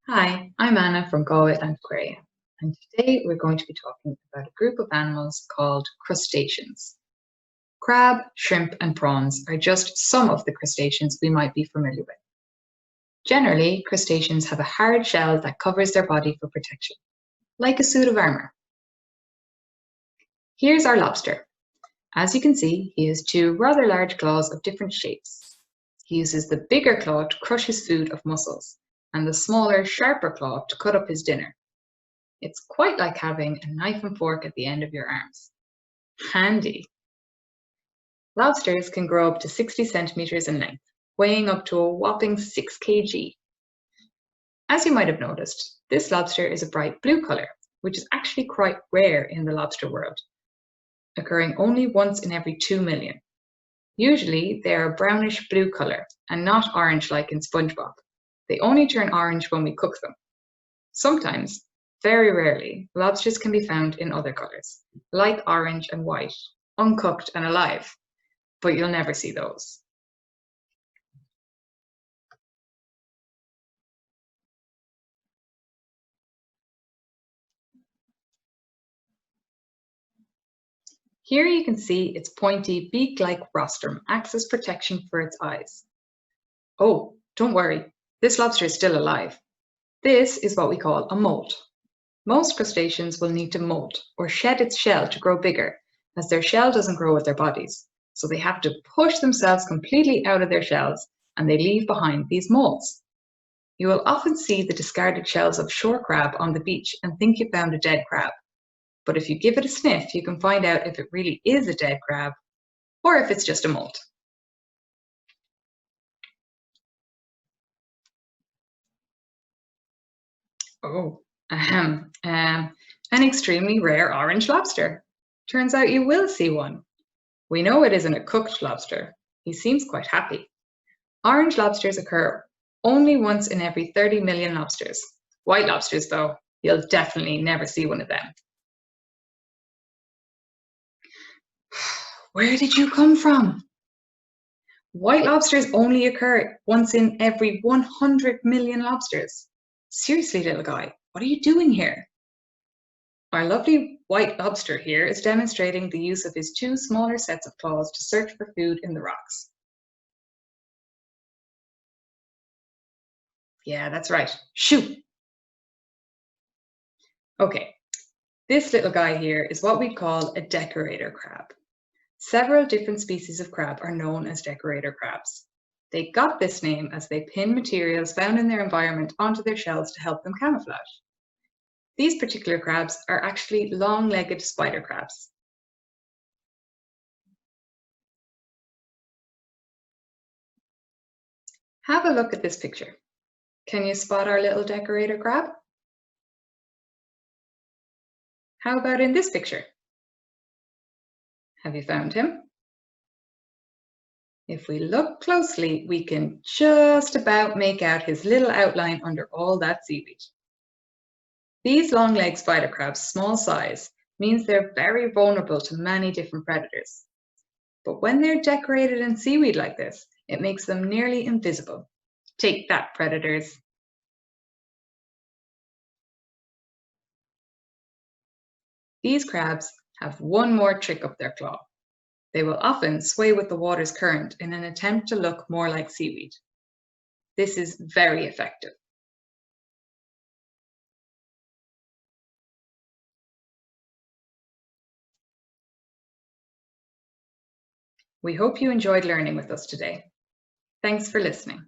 Hi, I'm Anna from Galway Atlantaquaria, and today we're going to be talking about a group of animals called crustaceans. Crab, shrimp, and prawns are just some of the crustaceans we might be familiar with. Generally, crustaceans have a hard shell that covers their body for protection, like a suit of armour. Here's our lobster. As you can see, he has two rather large claws of different shapes. He uses the bigger claw to crush his food of mussels, and the smaller, sharper claw to cut up his dinner. It's quite like having a knife and fork at the end of your arms. Handy. Lobsters can grow up to 60 centimeters in length, weighing up to a whopping 6 kg. As you might have noticed, this lobster is a bright blue colour, which is actually quite rare in the lobster world, occurring only once in every 2 million. Usually, they are a brownish blue colour and not orange like in SpongeBob. They only turn orange when we cook them. Sometimes, very rarely, lobsters can be found in other colours, like orange and white, uncooked and alive, but you'll never see those. Here you can see its pointy beak-like rostrum acts as protection for its eyes. Oh, don't worry, this lobster is still alive. This is what we call a molt. Most crustaceans will need to molt, or shed its shell to grow bigger, as their shell doesn't grow with their bodies. So they have to push themselves completely out of their shells, and they leave behind these molts. You will often see the discarded shells of shore crab on the beach and think you found a dead crab. But if you give it a sniff, you can find out if it really is a dead crab, or if it's just a molt. Oh, an extremely rare orange lobster. Turns out you will see one. We know it isn't a cooked lobster. He seems quite happy. Orange lobsters occur only once in every 30 million lobsters. White lobsters, though, you'll definitely never see one of them. Where did you come from? White lobsters only occur once in every 100 million lobsters. Seriously, little guy, what are you doing here? Our lovely white lobster here is demonstrating the use of his two smaller sets of claws to search for food in the rocks. Yeah, that's right. Shoo! Okay, this little guy here is what we call a decorator crab. Several different species of crab are known as decorator crabs. They got this name as they pin materials found in their environment onto their shells to help them camouflage. These particular crabs are actually long-legged spider crabs. Have a look at this picture. Can you spot our little decorator crab? How about in this picture? Have you found him? If we look closely, we can just about make out his little outline under all that seaweed. These long-legged spider crabs' small size means they're very vulnerable to many different predators. But when they're decorated in seaweed like this, it makes them nearly invisible. Take that, predators. These crabs have one more trick up their claw. They will often sway with the water's current in an attempt to look more like seaweed. This is very effective. We hope you enjoyed learning with us today. Thanks for listening.